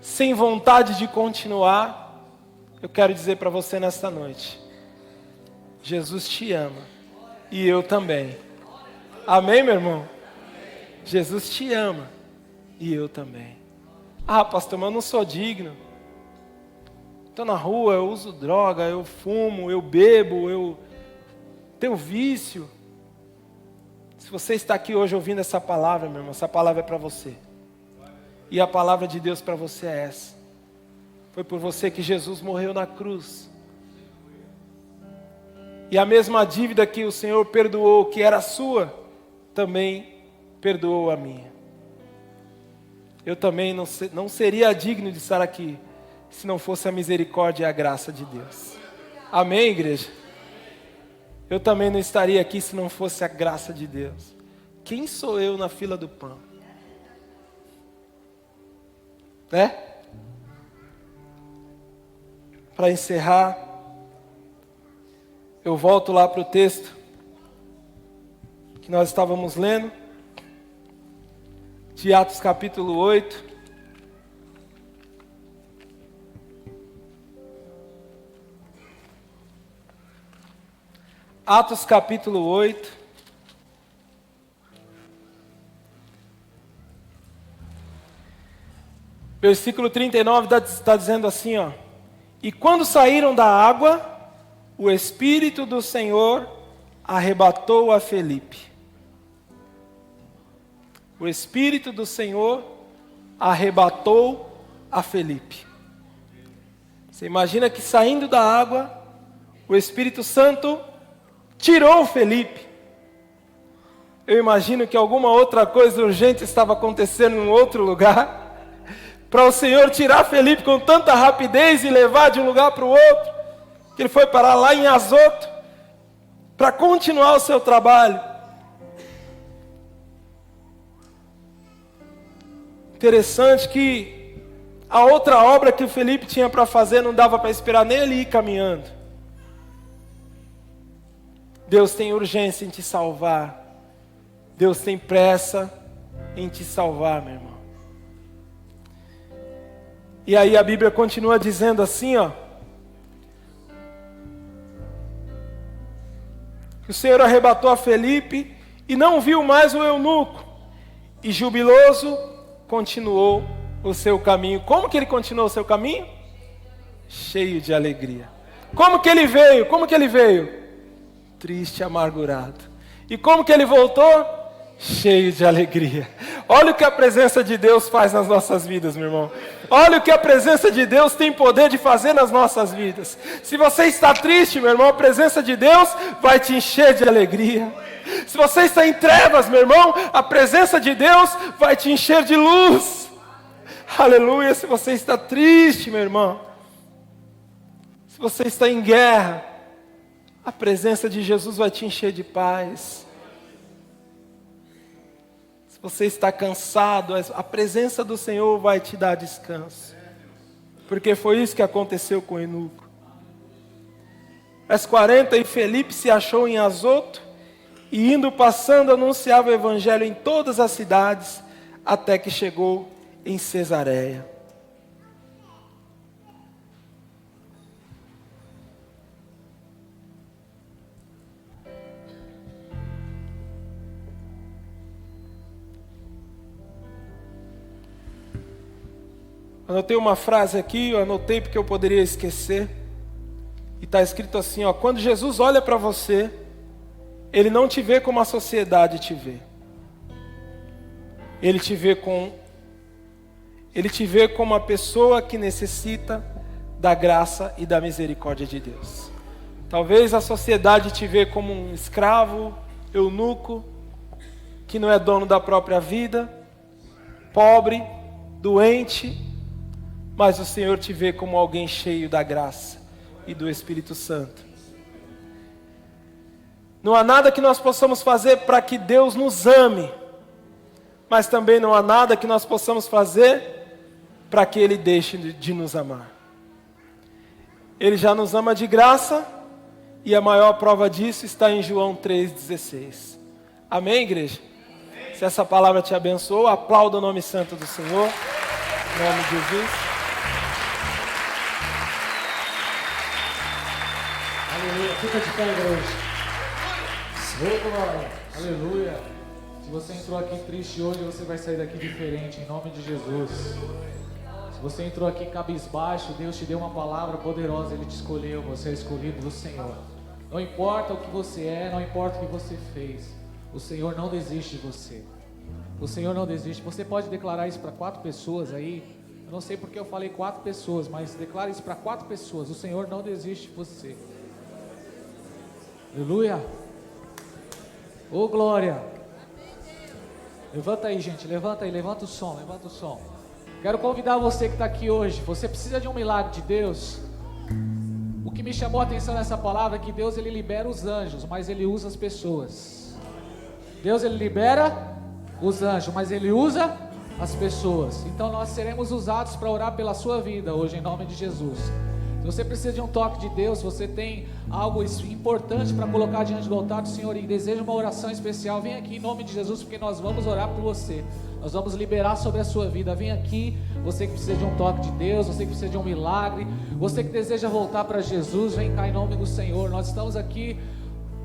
sem vontade de continuar, eu quero dizer para você nesta noite: Jesus te ama e eu também. Amém, meu irmão? Jesus te ama e eu também. Ah, pastor, mas eu não sou digno. Estou na rua, eu uso droga, eu fumo, eu bebo, eu tenho vício. Se você está aqui hoje ouvindo essa palavra, meu irmão, essa palavra é para você. E a palavra de Deus para você é essa. Foi por você que Jesus morreu na cruz. E a mesma dívida que o Senhor perdoou, que era sua, também perdoou a minha. Eu também não seria digno de estar aqui se não fosse a misericórdia e a graça de Deus. Amém, igreja? Eu também não estaria aqui se não fosse a graça de Deus. Quem sou eu na fila do pão? Né? Para encerrar, eu volto lá para o texto que nós estávamos lendo, de Atos capítulo 8. Atos capítulo 8. Versículo 39 está dizendo assim, ó: e quando saíram da água, o Espírito do Senhor arrebatou a Felipe. O Espírito do Senhor arrebatou a Felipe. Você imagina que saindo da água, o Espírito Santo tirou Felipe. Eu imagino que alguma outra coisa urgente estava acontecendo em outro lugar, para o Senhor tirar Felipe com tanta rapidez e levar de um lugar para o outro, que ele foi parar lá em Azoto, para continuar o seu trabalho. Interessante que a outra obra que o Felipe tinha para fazer não dava para esperar nem ele ir caminhando. Deus tem urgência em te salvar. Deus tem pressa em te salvar, meu irmão. E aí a Bíblia continua dizendo assim, ó: que o Senhor arrebatou a Felipe e não viu mais o eunuco. E jubiloso continuou o seu caminho. Como que ele continuou o seu caminho? Cheio de alegria. Como que ele veio? Como que ele veio? Triste, amargurado. E como que ele voltou? Cheio de alegria. Olha o que a presença de Deus faz nas nossas vidas, meu irmão. Olha o que a presença de Deus tem poder de fazer nas nossas vidas. Se você está triste, meu irmão, a presença de Deus vai te encher de alegria. Se você está em trevas, meu irmão, a presença de Deus vai te encher de luz. Aleluia. Se você está triste, meu irmão, se você está em guerra, A presença de Jesus vai te encher de paz. Se você está cansado, a presença do Senhor vai te dar descanso. Porque foi isso que aconteceu com Eunuco. Verso 40, e Felipe se achou em Azoto, e indo passando anunciava o evangelho em todas as cidades, até que chegou em Cesareia. Anotei uma frase aqui, eu anotei porque eu poderia esquecer. E está escrito assim, ó: quando Jesus olha para você, Ele não te vê como a sociedade te vê. Ele te vê como uma pessoa que necessita da graça e da misericórdia de Deus. Talvez a sociedade te vê como um escravo, eunuco, que não é dono da própria vida, pobre, doente, mas o Senhor te vê como alguém cheio da graça e do Espírito Santo. Não há nada que nós possamos fazer para que Deus nos ame, mas também não há nada que nós possamos fazer para que Ele deixe de nos amar. Ele já nos ama de graça, e a maior prova disso está em João 3,16. Amém, igreja? Amém. Se essa palavra te abençoou, aplauda o nome santo do Senhor, em nome de Jesus. Aleluia, fica de pé, igreja. Oh, glória. Aleluia. Se você entrou aqui triste hoje, você vai sair daqui diferente, em nome de Jesus. Se você entrou aqui cabisbaixo, Deus te deu uma palavra poderosa, Ele te escolheu, você é escolhido do Senhor. Não importa o que você é, não importa o que você fez, o Senhor não desiste de você. O Senhor não desiste. Você pode declarar isso para 4 pessoas aí. Eu não sei porque eu falei 4 pessoas, mas declare isso para 4 pessoas. O Senhor não desiste de você. Aleluia. Oh, glória. Levanta aí, gente, levanta aí, levanta o som, levanta o som. Quero convidar você que está aqui hoje. Você precisa de um milagre de Deus. O que me chamou a atenção nessa palavra é que Deus, Ele libera os anjos, mas Ele usa as pessoas. Deus, Ele libera os anjos, mas Ele usa as pessoas. Então nós seremos usados para orar pela sua vida hoje, em nome de Jesus. Se você precisa de um toque de Deus, se você tem algo importante para colocar diante do altar do Senhor e deseja uma oração especial, vem aqui em nome de Jesus, porque nós vamos orar por você. Nós vamos liberar sobre a sua vida. Vem aqui, você que precisa de um toque de Deus, você que precisa de um milagre, você que deseja voltar para Jesus, vem cá em nome do Senhor. Nós estamos aqui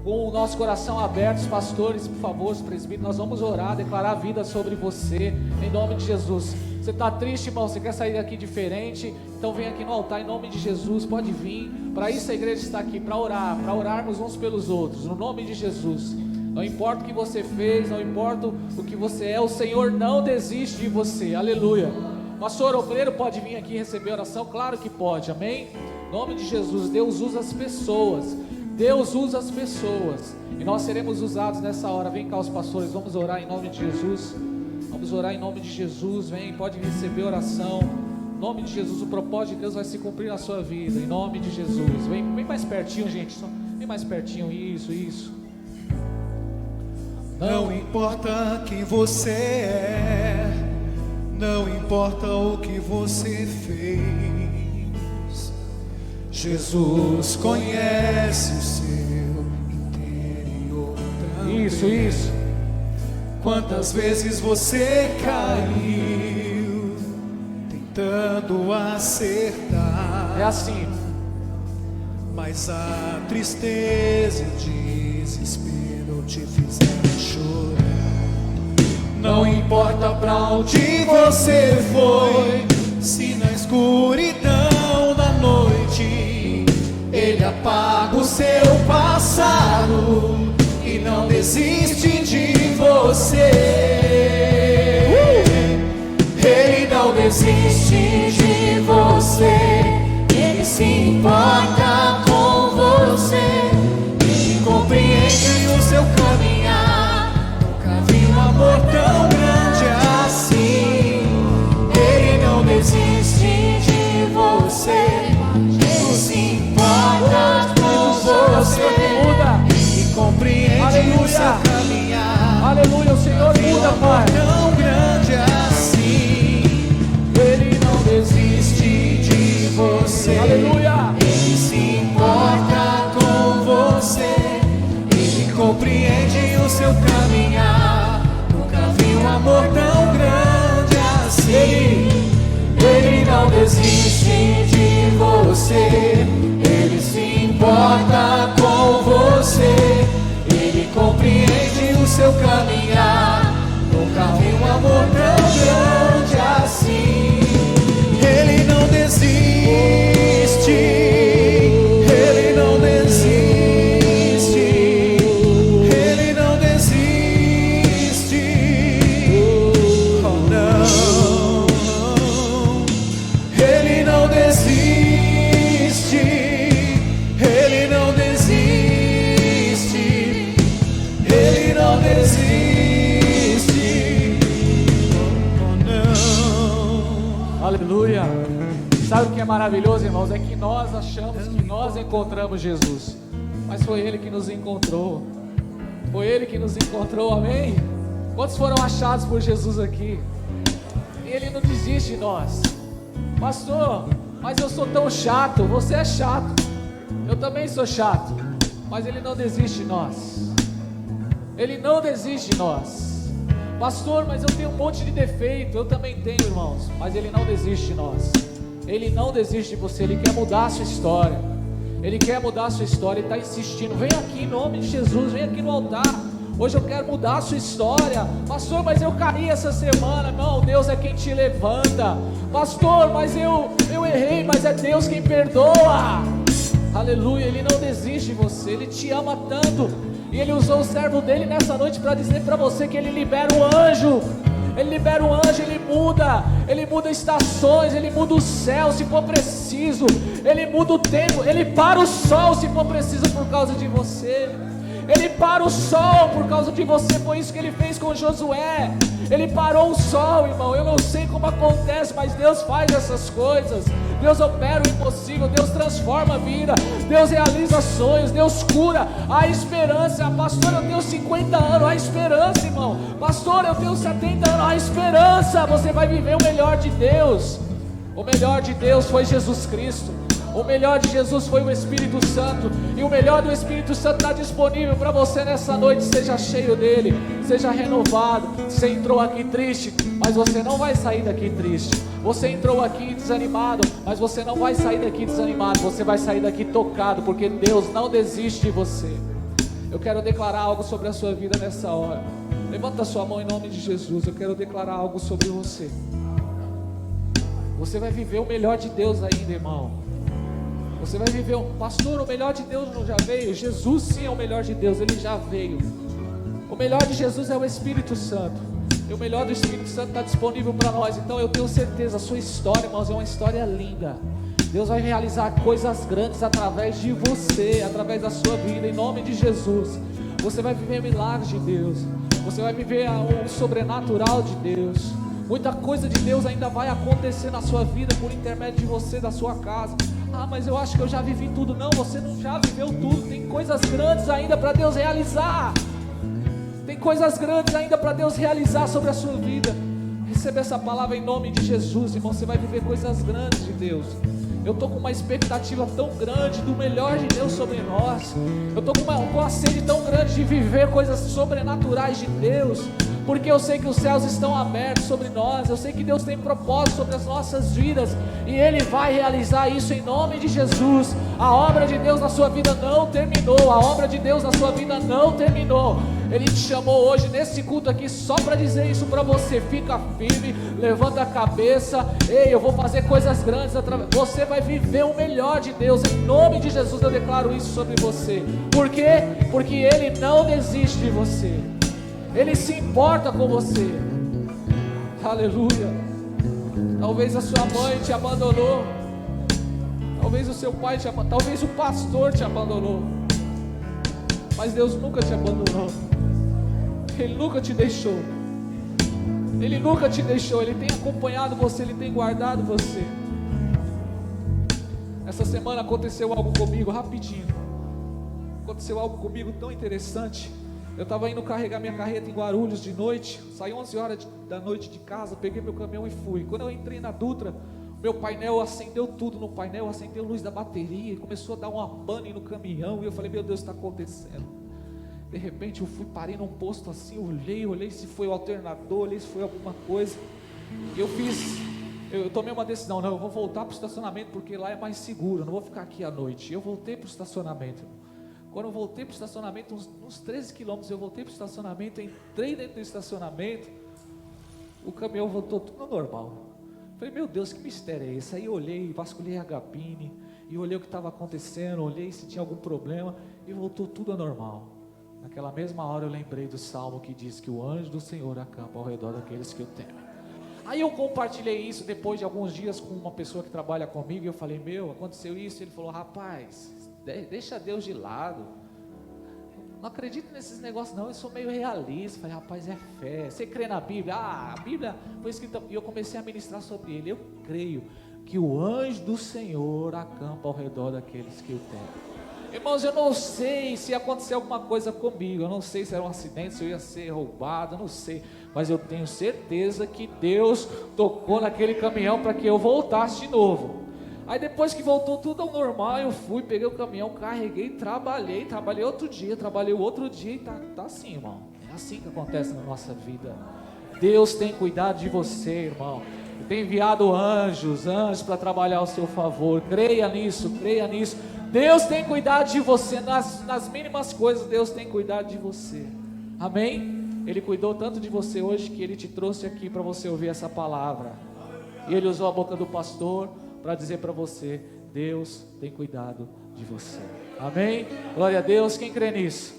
com o nosso coração aberto. Os pastores, por favor, os presbíteros, nós vamos orar, declarar vida sobre você, em nome de Jesus. Você está triste, irmão, você quer sair daqui diferente, então vem aqui no altar em nome de Jesus, pode vir. Para isso a igreja está aqui, para orar, para orarmos uns pelos outros, no nome de Jesus. Não importa o que você fez, não importa o que você é, o Senhor não desiste de você, aleluia. Pastor Obreiro pode vir aqui receber oração? Claro que pode, amém? Em nome de Jesus, Deus usa as pessoas, Deus usa as pessoas, e nós seremos usados nessa hora. Vem cá os pastores, vamos orar em nome de Jesus. Vamos orar em nome de Jesus. Vem, pode receber oração. Em nome de Jesus, o propósito de Deus vai se cumprir na sua vida. Em nome de Jesus. Vem mais pertinho, gente. Vem mais pertinho. Isso. Não importa quem você é, não importa o que você fez, Jesus conhece o seu interior também. Isso. Quantas vezes você caiu tentando acertar? É assim. Mas a tristeza e o desespero te fizeram chorar. Não importa pra onde você foi, se na escuridão da noite Ele apaga o seu passado e não desiste de você. Ele não desiste de você. Ele se importa com você. Ele compreende o seu caminhar. Nunca vi um amor tão grande assim. Ele não desiste de você. Ele se importa com você. amor tão grande assim. Ele não desiste, Ele não desiste, Ele não desiste. Oh não, Ele não desiste, Ele não desiste, Ele não desiste. Aleluia. Sabe o que é maravilhoso, irmãos? É que nós achamos que nós encontramos Jesus, mas foi Ele que nos encontrou. Foi Ele que nos encontrou, amém? Quantos foram achados por Jesus aqui? E Ele não desiste de nós. Pastor, mas eu sou tão chato. Você é chato, eu também sou chato, mas Ele não desiste de nós. Ele não desiste de nós. Pastor, mas eu tenho um monte de defeito. Eu também tenho, irmãos, mas Ele não desiste de nós. Ele não desiste de você. Ele quer mudar a sua história. Ele quer mudar a sua história. Ele está insistindo. Vem aqui em nome de Jesus. Vem aqui no altar. Hoje eu quero mudar a sua história. Pastor, mas eu caí essa semana. Não, Deus é quem te levanta. Pastor, mas eu errei, mas é Deus quem perdoa. Aleluia. Ele não desiste de você. Ele te ama tanto. E Ele usou o servo dele nessa noite para dizer para você que Ele libera o anjo. Ele libera o anjo, Ele muda estações, Ele muda o céu se for preciso, Ele muda o tempo, Ele para o sol se for preciso por causa de você. Ele para o sol por causa de você. Foi isso que Ele fez com Josué. Ele parou o sol, irmão. Eu não sei como acontece, mas Deus faz essas coisas. Deus opera o impossível. Deus transforma a vida. Deus realiza sonhos. Deus cura. Há esperança. Pastor, eu tenho 50 anos. Há esperança, irmão. Pastor, eu tenho 70 anos. Há esperança. Você vai viver o melhor de Deus. O melhor de Deus foi Jesus Cristo. O melhor de Jesus foi o Espírito Santo. E o melhor do Espírito Santo está disponível para você nessa noite. Seja cheio dele, seja renovado. Você entrou aqui triste, mas você não vai sair daqui triste. Você entrou aqui desanimado, mas você não vai sair daqui desanimado. Você vai sair daqui tocado, porque Deus não desiste de você. Eu quero declarar algo sobre a sua vida nessa hora. Levanta a sua mão em nome de Jesus. Eu quero declarar algo sobre você. Você vai viver o melhor de Deus ainda, irmão. Você vai viver, pastor, o melhor de Deus não já veio? Jesus sim é o melhor de Deus, Ele já veio. O melhor de Jesus é o Espírito Santo. E o melhor do Espírito Santo está disponível para nós. Então eu tenho certeza, a sua história, irmãos, é uma história linda. Deus vai realizar coisas grandes através de você, através da sua vida, em nome de Jesus. Você vai viver milagres de Deus. Você vai viver o sobrenatural de Deus. Muita coisa de Deus ainda vai acontecer na sua vida por intermédio de você, da sua casa. Ah, mas eu acho que eu já vivi tudo. Não, você não já viveu tudo. Tem coisas grandes ainda para Deus realizar. Tem coisas grandes ainda para Deus realizar sobre a sua vida. Receba essa palavra em nome de Jesus, irmão. Você vai viver coisas grandes de Deus. Eu estou com uma expectativa tão grande do melhor de Deus sobre nós. Eu estou com uma sede tão grande de viver coisas sobrenaturais de Deus. Porque eu sei que os céus estão abertos sobre nós. Eu sei que Deus tem propósito sobre as nossas vidas. E Ele vai realizar isso em nome de Jesus. A obra de Deus na sua vida não terminou. A obra de Deus na sua vida não terminou. Ele te chamou hoje nesse culto aqui só para dizer isso para você. Fica firme, levanta a cabeça. Ei, eu vou fazer coisas grandes. Você vai viver o melhor de Deus. Em nome de Jesus eu declaro isso sobre você. Por quê? Porque Ele não desiste de você. Ele se importa com você. Aleluia. Talvez a sua mãe te abandonou. Talvez o seu pai te abandonou. Talvez o pastor te abandonou. Mas Deus nunca te abandonou. Ele nunca te deixou. Ele nunca te deixou. Ele tem acompanhado você. Ele tem guardado você. Essa semana aconteceu algo comigo, rapidinho. Aconteceu algo comigo tão interessante. Eu estava indo carregar minha carreta em Guarulhos de noite. Saí 11 horas da noite de casa. Peguei meu caminhão e fui. Quando eu entrei na Dutra, meu painel acendeu tudo no painel. Acendeu a luz da bateria e começou a dar uma pane no caminhão. E eu falei, meu Deus, está acontecendo. De repente eu fui, parei num posto assim. Olhei se foi o alternador, olhei se foi alguma coisa. E eu tomei uma decisão. Não, eu vou voltar para o estacionamento porque lá é mais seguro. Eu não vou ficar aqui à noite. Eu voltei para o estacionamento. Quando eu voltei para o estacionamento, uns 13 quilômetros, eu voltei para o estacionamento, entrei dentro do estacionamento. o caminhão voltou tudo ao normal. Falei, meu Deus, que mistério é esse? Aí eu olhei, vasculhei a cabine, e olhei o que estava acontecendo, olhei se tinha algum problema, e voltou tudo ao normal. Naquela mesma hora eu lembrei do Salmo que diz que o anjo do Senhor acampa ao redor daqueles que o temem. Aí eu compartilhei isso depois de alguns dias com uma pessoa que trabalha comigo, e eu falei, aconteceu isso, ele falou, rapaz, deixa Deus de lado, não acredito nesses negócios não, eu sou meio realista. Falei, rapaz, é fé, você crê na Bíblia? A Bíblia foi escrita, e eu comecei a ministrar sobre ele. Eu creio que o anjo do Senhor acampa ao redor daqueles que o temem. Irmãos, eu não sei se ia acontecer alguma coisa comigo, eu não sei se era um acidente, se eu ia ser roubado, eu não sei, mas eu tenho certeza que Deus tocou naquele caminhão para que eu voltasse de novo. Aí depois que voltou tudo ao normal, eu fui, peguei o caminhão, carreguei, trabalhei outro dia, trabalhei o outro dia, e tá assim, irmão, é assim que acontece na nossa vida. Deus tem cuidado de você, irmão. Ele tem enviado anjos para trabalhar ao seu favor. Creia nisso. Deus tem cuidado de você, nas mínimas coisas Deus tem cuidado de você, amém? Ele cuidou tanto de você hoje que Ele te trouxe aqui para você ouvir essa palavra, e Ele usou a boca do pastor para dizer para você, Deus tem cuidado de você, amém? Glória a Deus. Quem crê nisso?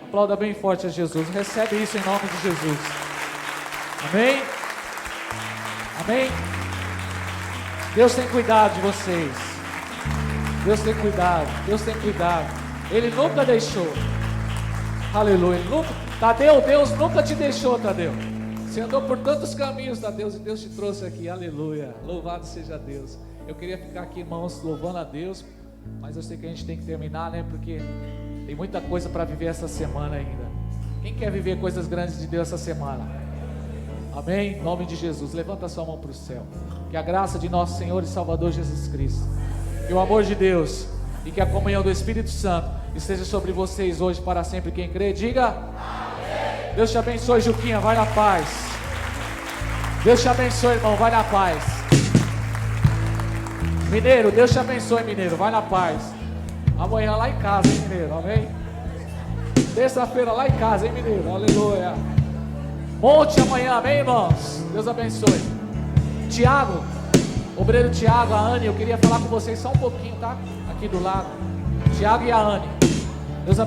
Aplauda bem forte a Jesus, recebe isso em nome de Jesus, amém? Amém? Deus tem cuidado de vocês. Deus tem cuidado, Ele nunca deixou, aleluia, Tadeu, Deus nunca te deixou, Tadeu, você andou por tantos caminhos, Tadeu, e Deus te trouxe aqui, aleluia, louvado seja Deus. Eu queria ficar aqui, irmãos, louvando a Deus, mas eu sei que a gente tem que terminar, né, porque tem muita coisa para viver essa semana ainda. Quem quer viver coisas grandes de Deus essa semana? Amém? Em nome de Jesus, levanta a sua mão para o céu, que a graça de nosso Senhor e Salvador Jesus Cristo, que o amor de Deus e que a comunhão do Espírito Santo esteja sobre vocês hoje para sempre. Quem crê, diga amém. Deus te abençoe, Juquinha, vai na paz. Deus te abençoe, irmão, vai na paz. Mineiro, Deus te abençoe, Mineiro, vai na paz. Amanhã lá em casa, hein, Mineiro, amém? Terça-feira lá em casa, hein, Mineiro, aleluia. Monte amanhã, amém, irmãos? Deus abençoe. Tiago, obreiro Tiago, a Anne, eu queria falar com vocês só um pouquinho, tá? Aqui do lado. Tiago e a Anne. Deus abençoe.